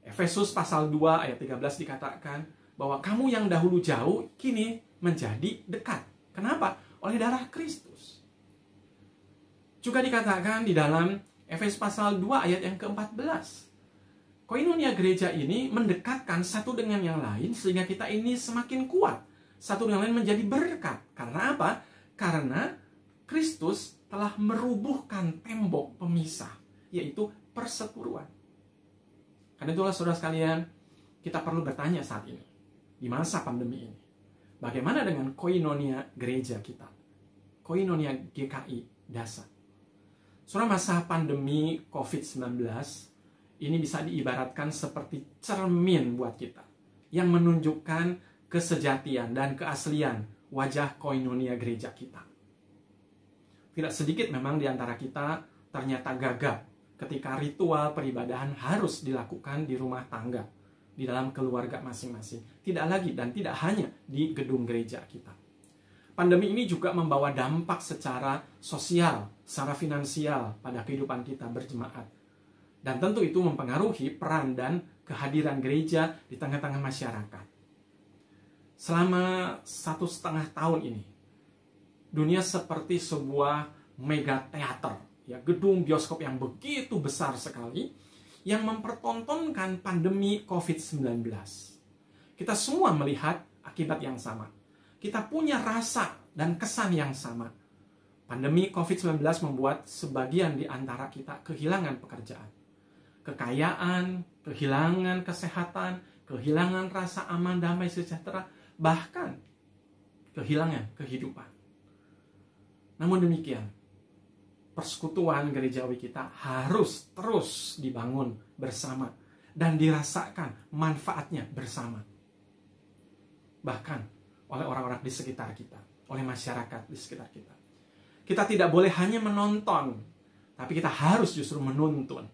Efesus pasal 2 ayat 13 dikatakan bahwa kamu yang dahulu jauh kini menjadi dekat. Kenapa? Oleh darah Kristus. Juga dikatakan di dalam Efesus pasal 2 ayat yang ke-14. Koinonia gereja ini mendekatkan satu dengan yang lain sehingga kita ini semakin kuat. Satu dengan lain menjadi berkat. Karena apa? Karena Kristus telah merubuhkan tembok pemisah, yaitu perseteruan. Karena itulah saudara sekalian, kita perlu bertanya saat ini, di masa pandemi ini, bagaimana dengan koinonia gereja kita? Koinonia GKI Dasar. Saudara, masa pandemi COVID-19 ini bisa diibaratkan seperti cermin buat kita, yang menunjukkan kesejatian dan keaslian wajah koinonia gereja kita. Tidak sedikit memang di antara kita ternyata gagap ketika ritual peribadahan harus dilakukan di rumah tangga, di dalam keluarga masing-masing. Tidak lagi dan tidak hanya di gedung gereja kita. Pandemi ini juga membawa dampak secara sosial, secara finansial pada kehidupan kita berjemaat. Dan tentu itu mempengaruhi peran dan kehadiran gereja di tengah-tengah masyarakat. Selama 1,5 tahun ini, dunia seperti sebuah mega teater, ya, gedung bioskop yang begitu besar sekali, yang mempertontonkan pandemi COVID-19. Kita semua melihat akibat yang sama. Kita punya rasa dan kesan yang sama. Pandemi COVID-19 membuat sebagian di antara kita kehilangan pekerjaan, kekayaan, kehilangan kesehatan, kehilangan rasa aman, damai, sejahtera, bahkan kehilangan kehidupan. Namun demikian, persekutuan gerejawi kita harus terus dibangun bersama dan dirasakan manfaatnya bersama. bahkan oleh orang-orang di sekitar kita, oleh masyarakat di sekitar kita. Kita tidak boleh hanya menonton, tapi kita harus justru menuntun.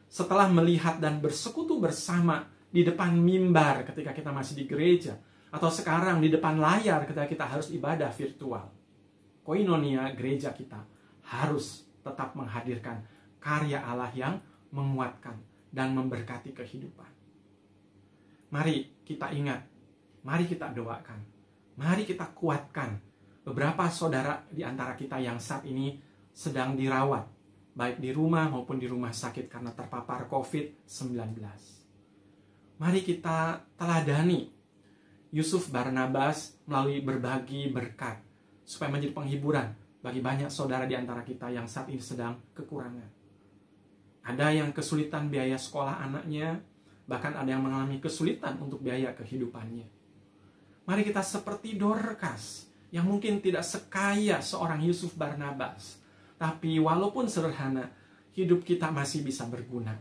Setelah melihat dan bersekutu bersama di depan mimbar ketika kita masih di gereja, atau sekarang di depan layar ketika kita harus ibadah virtual, koinonia gereja kita harus tetap menghadirkan karya Allah yang menguatkan dan memberkati kehidupan. Mari kita ingat, mari kita doakan, mari kita kuatkan beberapa saudara di antara kita yang saat ini sedang dirawat, baik di rumah maupun di rumah sakit karena terpapar COVID-19. Mari kita teladani Yusuf Barnabas melalui berbagi berkat, supaya menjadi penghiburan bagi banyak saudara di antara kita yang saat ini sedang kekurangan. Ada yang kesulitan biaya sekolah anaknya, bahkan ada yang mengalami kesulitan untuk biaya kehidupannya. Mari kita seperti Dorcas, yang mungkin tidak sekaya seorang Yusuf Barnabas, tapi walaupun sederhana, hidup kita masih bisa berguna.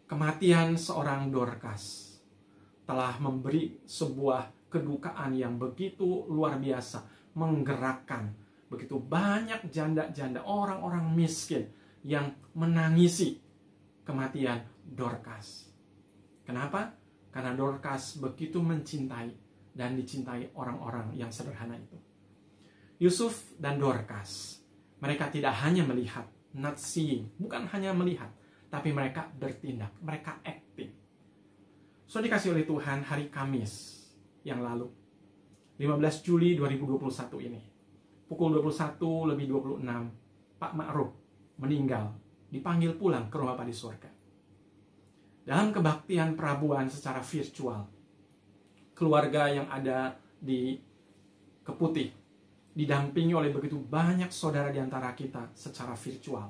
Kematian seorang Dorcas telah memberi sebuah kedukaan yang begitu luar biasa, menggerakkan begitu banyak janda-janda, orang-orang miskin yang menangisi kematian Dorcas. Kenapa? Karena Dorcas begitu mencintai dan dicintai orang-orang yang sederhana itu. Yusuf dan Dorcas, mereka tidak hanya melihat, not seeing, bukan hanya melihat, tapi mereka bertindak, mereka acting. So dikasih oleh Tuhan, hari Kamis yang lalu, 15 Juli 2021 ini, pukul 21:26, Pak Ma'ruf meninggal, dipanggil pulang ke rumah Bapa di surga. Dalam kebaktian perabuan secara virtual, keluarga yang ada di Keputih didampingi oleh begitu banyak saudara di antara kita secara virtual.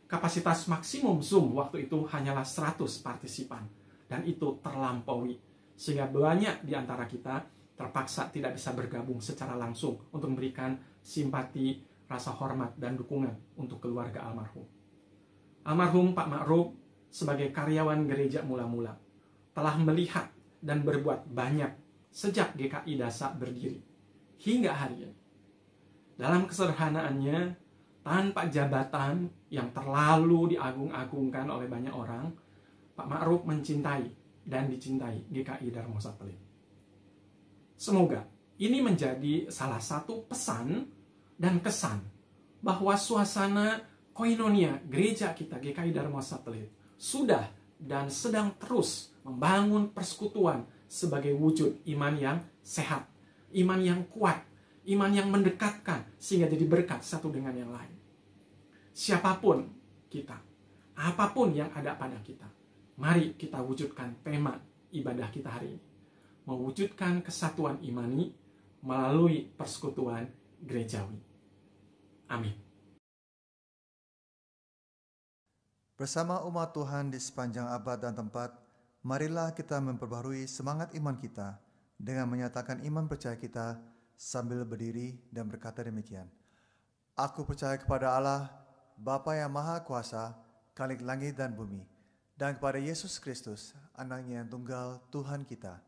Kapasitas maksimum Zoom waktu itu hanyalah 100 partisipan, dan itu terlampaui, sehingga banyak di antara kita terpaksa tidak bisa bergabung secara langsung untuk memberikan simpati, rasa hormat, dan dukungan untuk keluarga almarhum. Almarhum Pak Ma'ruf sebagai karyawan gereja mula-mula telah melihat dan berbuat banyak sejak GKI Dasa berdiri hingga hari ini. Dalam kesederhanaannya, tanpa jabatan yang terlalu diagung-agungkan oleh banyak orang, Pak Ma'ruf mencintai dan dicintai GKI Darmo Satelit. Semoga ini menjadi salah satu pesan dan kesan bahwa suasana koinonia gereja kita GKI Darmo Satelit sudah dan sedang terus membangun persekutuan sebagai wujud iman yang sehat, iman yang kuat, iman yang mendekatkan sehingga jadi berkat satu dengan yang lain. Siapapun kita, apapun yang ada pada kita, mari kita wujudkan tema ibadah kita hari ini. Mewujudkan kesatuan imani melalui persekutuan gerejawi. Amin.
Bersama umat Tuhan di sepanjang abad dan tempat, marilah kita memperbaharui semangat iman kita dengan menyatakan iman percaya kita sambil berdiri dan berkata demikian. Aku percaya kepada Allah, Bapa yang Maha Kuasa, Khalik langit dan bumi, dan kepada Yesus Kristus, Anaknya yang tunggal Tuhan kita,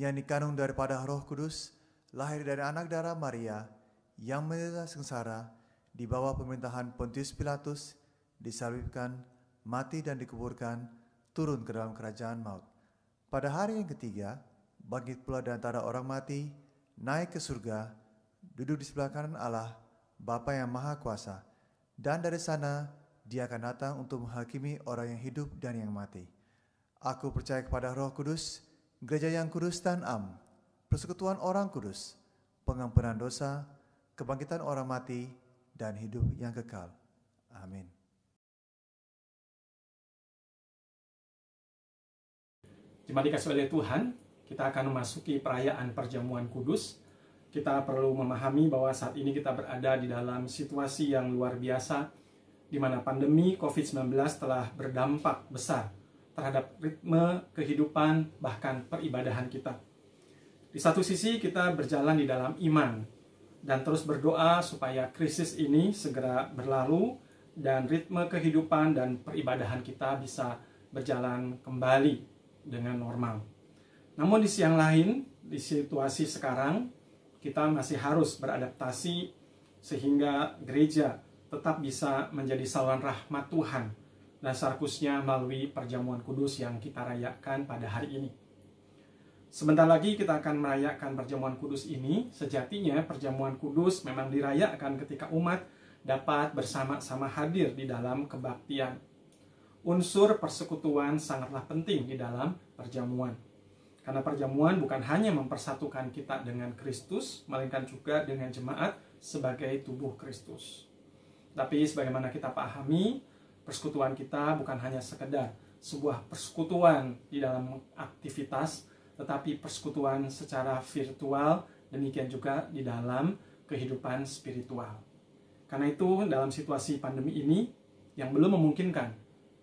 yang dikandung daripada Roh Kudus, lahir dari anak darah Maria, yang menderita sengsara, di bawah pemerintahan Pontius Pilatus, disalibkan, mati dan dikuburkan, turun ke dalam kerajaan maut. Pada hari yang ketiga, bangkit pula dari antara orang mati, naik ke surga, duduk di sebelah kanan Allah, Bapa yang Maha Kuasa, dan dari sana Dia akan datang untuk menghakimi orang yang hidup dan yang mati. Aku percaya kepada Roh Kudus, gereja yang kudus dan am, persekutuan orang kudus, pengampunan dosa, kebangkitan orang mati, dan hidup yang kekal. Amin.
Jemaat dikasih oleh Tuhan, kita akan memasuki perayaan perjamuan kudus. Kita perlu memahami bahwa saat ini kita berada di dalam situasi yang luar biasa, di mana pandemi COVID-19 telah berdampak besar terhadap ritme kehidupan, bahkan peribadahan kita. Di satu sisi kita berjalan di dalam iman, dan terus berdoa supaya krisis ini segera berlalu, dan ritme kehidupan dan peribadahan kita bisa berjalan kembali dengan normal. Namun di siang lain, di situasi sekarang, kita masih harus beradaptasi sehingga gereja tetap bisa menjadi saluran rahmat Tuhan, dasar khususnya melalui perjamuan kudus yang kita rayakan pada hari ini. Sebentar lagi kita akan merayakan perjamuan kudus ini. Sejatinya perjamuan kudus memang dirayakan ketika umat dapat bersama-sama hadir di dalam kebaktian. Unsur persekutuan sangatlah penting di dalam perjamuan. Karena perjamuan bukan hanya mempersatukan kita dengan Kristus, melainkan juga dengan jemaat sebagai tubuh Kristus. Tapi sebagaimana kita pahami, persekutuan kita bukan hanya sekedar sebuah persekutuan di dalam aktivitas, tetapi persekutuan secara virtual, demikian juga di dalam kehidupan spiritual. Karena itu dalam situasi pandemi ini yang belum memungkinkan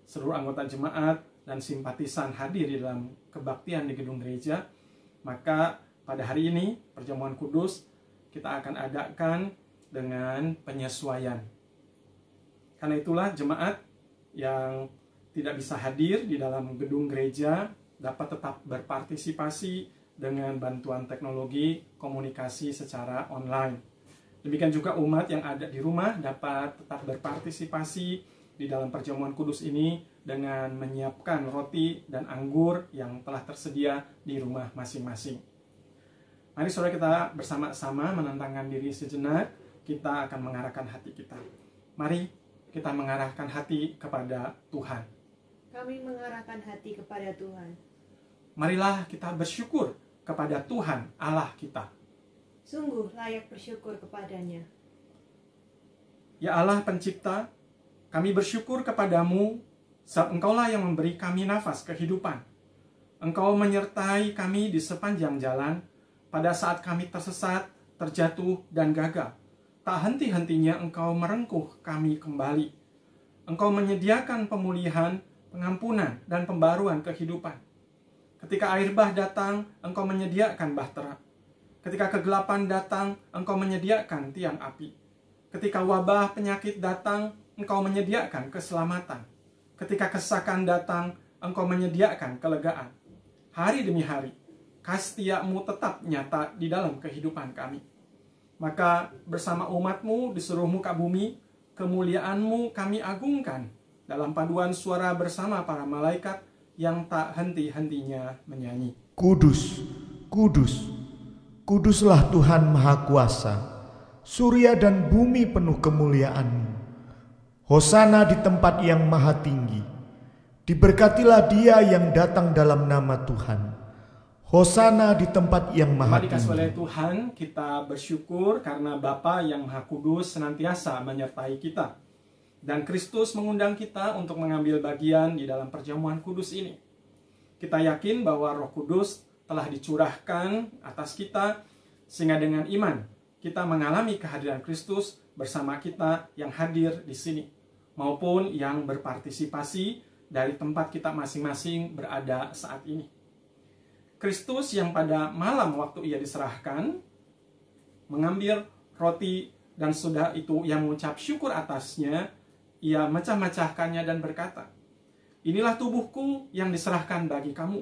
seluruh anggota jemaat dan simpatisan hadir di dalam kebaktian di gedung gereja, maka pada hari ini perjamuan kudus kita akan adakan dengan penyesuaian. Karena itulah jemaat yang tidak bisa hadir di dalam gedung gereja dapat tetap berpartisipasi dengan bantuan teknologi komunikasi secara online. Demikian juga umat yang ada di rumah dapat tetap berpartisipasi di dalam perjamuan kudus ini dengan menyiapkan roti dan anggur yang telah tersedia di rumah masing-masing. Mari saudara kita bersama-sama menentangkan diri sejenak, kita akan mengarahkan hati kita. Mari kita mengarahkan hati kepada Tuhan.
Kami mengarahkan hati kepada Tuhan.
Marilah kita bersyukur kepada Tuhan Allah kita.
Sungguh layak bersyukur kepadanya.
Ya Allah pencipta, kami bersyukur kepadamu sebab Engkaulah yang memberi kami nafas kehidupan. Engkau menyertai kami di sepanjang jalan pada saat kami tersesat, terjatuh, dan gagal. Tak henti-hentinya Engkau merengkuh kami kembali. Engkau menyediakan pemulihan, pengampunan, dan pembaruan kehidupan. Ketika air bah datang, Engkau menyediakan bahtera. Ketika kegelapan datang, Engkau menyediakan tiang api. Ketika wabah penyakit datang, Engkau menyediakan keselamatan. Ketika kesesakan datang, Engkau menyediakan kelegaan. Hari demi hari, kasih-Mu tetap nyata di dalam kehidupan kami. Maka bersama umat-Mu di seluruh muka bumi, kemuliaan-Mu kami agungkan dalam paduan suara bersama para malaikat yang tak henti-hentinya menyanyi.
Kudus, kudus, kuduslah Tuhan Maha Kuasa, surya dan bumi penuh kemuliaan-Mu. Hosana di tempat yang maha tinggi, diberkatilah Dia yang datang dalam nama Tuhan. Hosana di tempat yang maha tinggi.
Dikasih oleh Tuhan, kita bersyukur karena Bapa yang Maha Kudus senantiasa menyertai kita. Dan Kristus mengundang kita untuk mengambil bagian di dalam perjamuan kudus ini. Kita yakin bahwa Roh Kudus telah dicurahkan atas kita, sehingga dengan iman kita mengalami kehadiran Kristus bersama kita yang hadir di sini, maupun yang berpartisipasi dari tempat kita masing-masing berada saat ini. Kristus yang pada malam waktu Ia diserahkan, mengambil roti dan sudah itu Ia mengucap syukur atasnya, Ia mecah-mecahkannya dan berkata, "Inilah tubuhku yang diserahkan bagi kamu.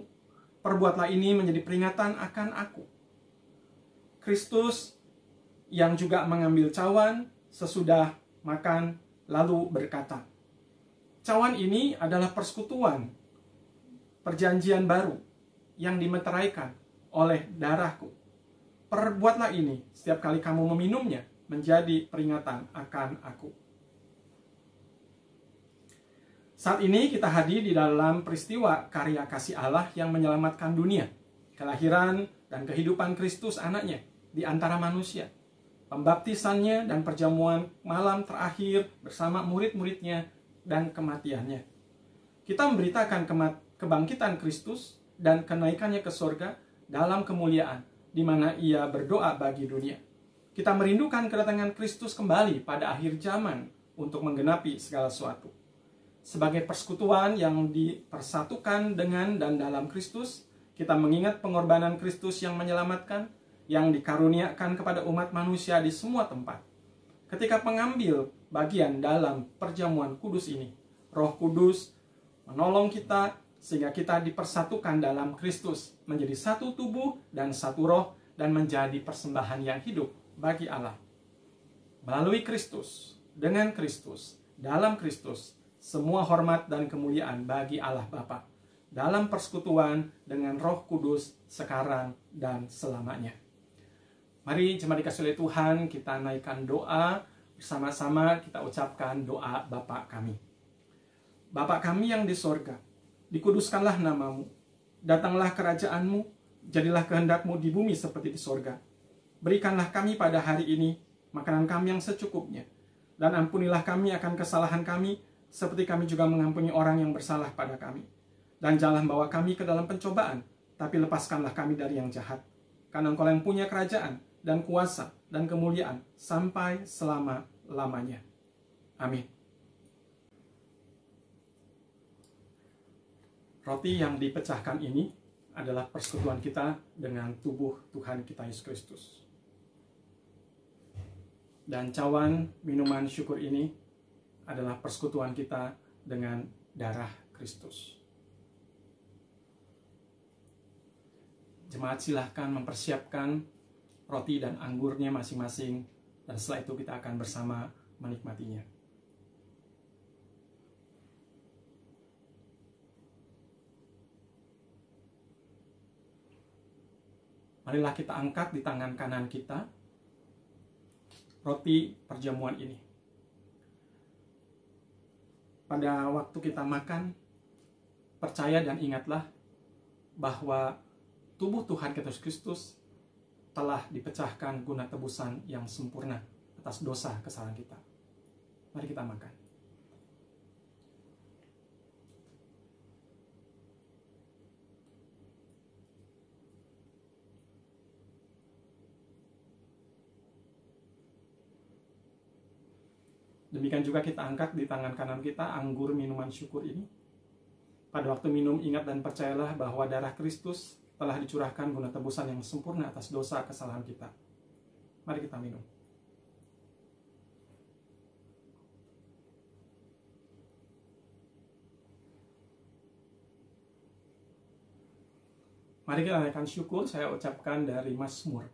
Perbuatlah ini menjadi peringatan akan aku." Kristus yang juga mengambil cawan sesudah makan lalu berkata, "Cawan ini adalah persekutuan, perjanjian baru yang dimeteraikan oleh darahku. Perbuatlah ini setiap kali kamu meminumnya menjadi peringatan akan aku." Saat ini kita hadir di dalam peristiwa karya kasih Allah yang menyelamatkan dunia, kelahiran dan kehidupan Kristus anaknya di antara manusia, pembaptisannya dan perjamuan malam terakhir bersama murid-muridnya dan kematiannya. Kita memberitakan kebangkitan Kristus dan kenaikannya ke surga dalam kemuliaan, di mana Ia berdoa bagi dunia. Kita merindukan kedatangan Kristus kembali pada akhir zaman untuk menggenapi segala sesuatu. Sebagai persekutuan yang dipersatukan dengan dan dalam Kristus, kita mengingat pengorbanan Kristus yang menyelamatkan, yang dikaruniakan kepada umat manusia di semua tempat. Ketika mengambil bagian dalam perjamuan kudus ini, Roh Kudus menolong kita sehingga kita dipersatukan dalam Kristus, menjadi satu tubuh dan satu roh, dan menjadi persembahan yang hidup bagi Allah. Melalui Kristus, dengan Kristus, dalam Kristus, semua hormat dan kemuliaan bagi Allah Bapa, dalam persekutuan dengan Roh Kudus sekarang dan selamanya. Mari jemaat dikasih oleh Tuhan, kita naikkan doa bersama-sama, kita ucapkan doa Bapa kami. Bapa kami yang di sorga, dikuduskanlah namamu, datanglah kerajaanmu, jadilah kehendakmu di bumi seperti di sorga. Berikanlah kami pada hari ini makanan kami yang secukupnya, dan ampunilah kami akan kesalahan kami, seperti kami juga mengampuni orang yang bersalah pada kami. Dan janganlah bawa kami ke dalam pencobaan, tapi lepaskanlah kami dari yang jahat. Karena Engkau yang punya kerajaan, dan kuasa, dan kemuliaan, sampai selama-lamanya. Amin. Roti yang dipecahkan ini adalah persekutuan kita dengan tubuh Tuhan kita Yesus Kristus. Dan cawan minuman syukur ini adalah persekutuan kita dengan darah Kristus. Jemaat silahkan mempersiapkan roti dan anggurnya masing-masing, dan setelah itu kita akan bersama menikmatinya. Marilah kita angkat di tangan kanan kita roti perjamuan ini. Pada waktu kita makan, percaya dan ingatlah bahwa tubuh Tuhan Yesus Kristus telah dipecahkan guna tebusan yang sempurna atas dosa kesalahan kita. Mari kita makan. Demikian juga kita angkat di tangan kanan kita anggur minuman syukur ini. Pada waktu minum, ingat dan percayalah bahwa darah Kristus telah dicurahkan guna tebusan yang sempurna atas dosa kesalahan kita. Mari kita minum. Mari kita naikkan syukur, saya ucapkan dari Mazmur.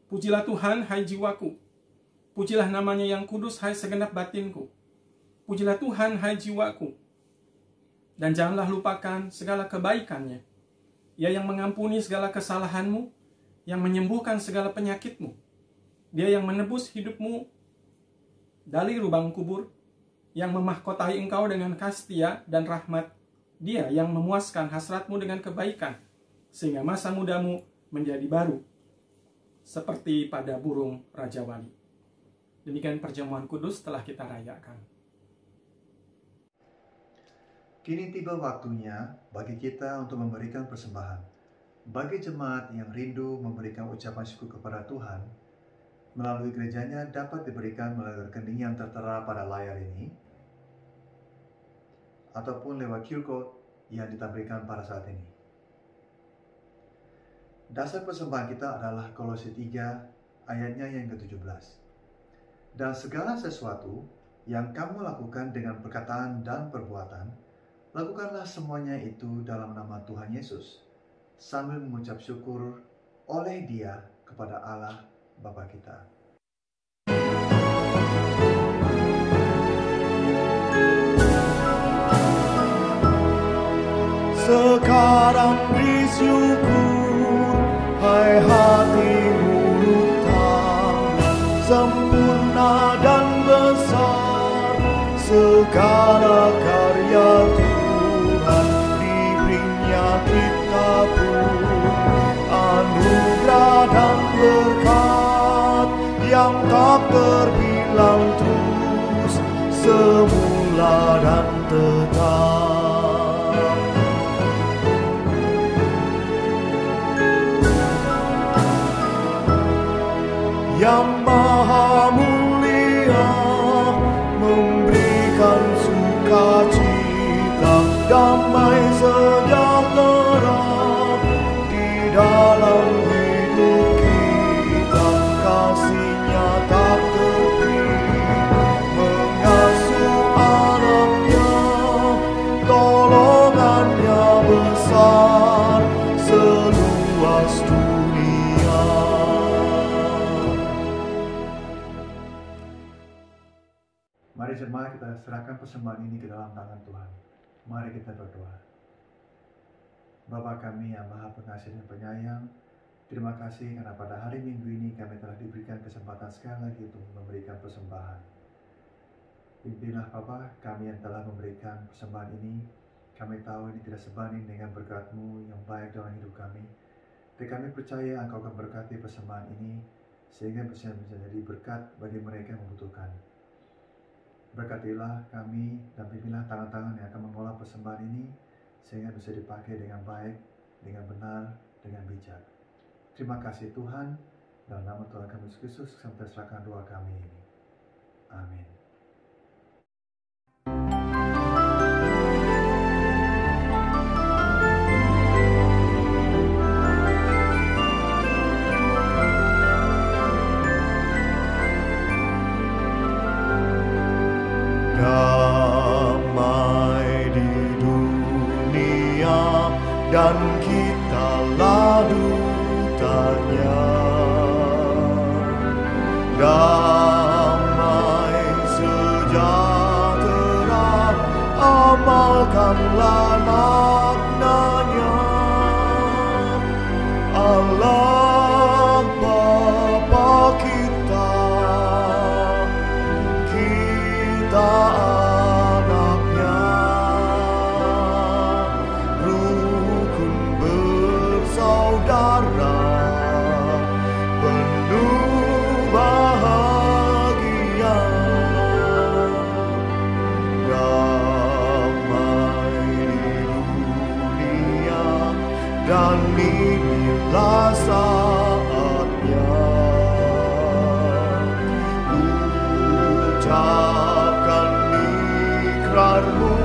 Pujilah Tuhan, hai jiwaku. Pujilah namanya yang kudus, hai segenap batinku. Pujilah Tuhan, hai jiwaku. Dan janganlah lupakan segala kebaikannya. Ia yang mengampuni segala kesalahanmu, yang menyembuhkan segala penyakitmu. Dia yang menebus hidupmu dari lubang kubur, yang memahkotai engkau dengan kasih setia dan rahmat. Dia yang memuaskan hasratmu dengan kebaikan, sehingga masa mudamu menjadi baru, seperti pada burung rajawali. Demikian perjamuan kudus telah kita rayakan.
Kini tiba waktunya bagi kita untuk memberikan persembahan. Bagi jemaat yang rindu memberikan ucapan syukur kepada Tuhan, melalui gerejanya dapat diberikan melalui rekening yang tertera pada layar ini, ataupun lewat QR Code yang ditampilkan pada saat ini. Dasar persembahan kita adalah Kolose 3 ayatnya yang ke-17. Dan segala sesuatu yang kamu lakukan dengan perkataan dan perbuatan, lakukanlah semuanya itu dalam nama Tuhan Yesus, sambil mengucap syukur oleh Dia kepada Allah Bapa kita.
Sekarang bersyukur, hai hati mulutang, sempurna dan besar segala karya Tuhan, diberinya kita pun anugerah dan berkat yang tak terbilang terus, semula dan tetap. Yang maha mulia memberikan sukacita, damai sejahtera di dalam hidup kita. Kasih-Nya tak terhenti mengasuh anaknya, tolong
Mari jemaat kita serahkan persembahan ini ke dalam tangan Tuhan. Mari kita berdoa. Bapa kami yang Maha Pengasih dan Penyayang, terima kasih karena pada hari Minggu ini kami telah diberikan kesempatan sekali lagi untuk memberikan persembahan. Pimpinlah Bapa kami yang telah memberikan persembahan ini. Kami tahu ini tidak sebanding dengan berkat-Mu yang baik dalam hidup kami. Tapi kami percaya Engkau akan berkati persembahan ini sehingga bisa menjadi berkat bagi mereka yang membutuhkan. Berkatilah kami dan pimpinlah tangan-tangan yang akan mengolah persembahan ini sehingga bisa dipakai dengan baik, dengan benar, dengan bijak. Terima kasih Tuhan, dalam nama Tuhan kami Yesus Kristus kami serahkan doa kami ini. Amin.
Damai di dunia dan kitalah dutanya. Damai sejahtera, amalkanlah maknanya. Allah Bapa kita, kita anaknya, rukun bersaudara, penuh bahagia. Damai di dunia dan inilah saatnya. Ucapkan ikrarmu,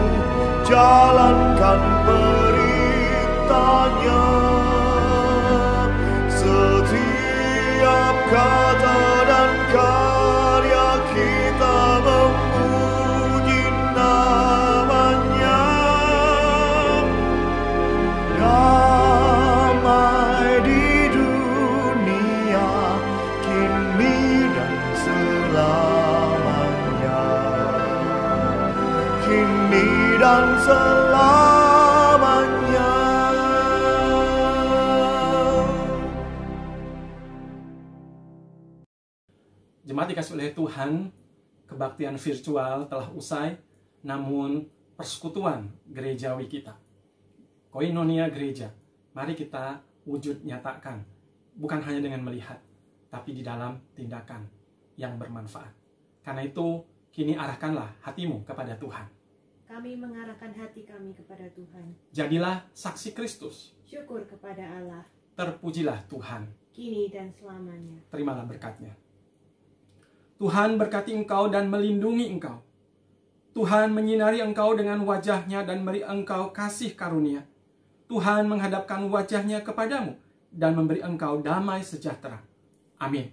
jalankan perintahnya. Setiap kata dan karya kita memuji namanya. Damai di dunia kini dan selamanya, kini dan selamanya.
Jemaat dikasih oleh Tuhan, kebaktian virtual telah usai, namun persekutuan gerejawi kita, koinonia gereja, mari kita wujud nyatakan, bukan hanya dengan melihat, tapi di dalam tindakan yang bermanfaat. Karena itu, kini arahkanlah hatimu kepada Tuhan.
Kami mengarahkan hati kami kepada Tuhan.
Jadilah saksi Kristus.
Syukur kepada Allah,
Terpujilah Tuhan.
kini dan selamanya.
Terimalah berkat-Nya. Tuhan berkati engkau dan melindungi engkau. Tuhan menyinari engkau dengan wajah-Nya dan beri engkau kasih karunia. Tuhan menghadapkan wajah-Nya kepadamu dan memberi engkau damai sejahtera. Amin.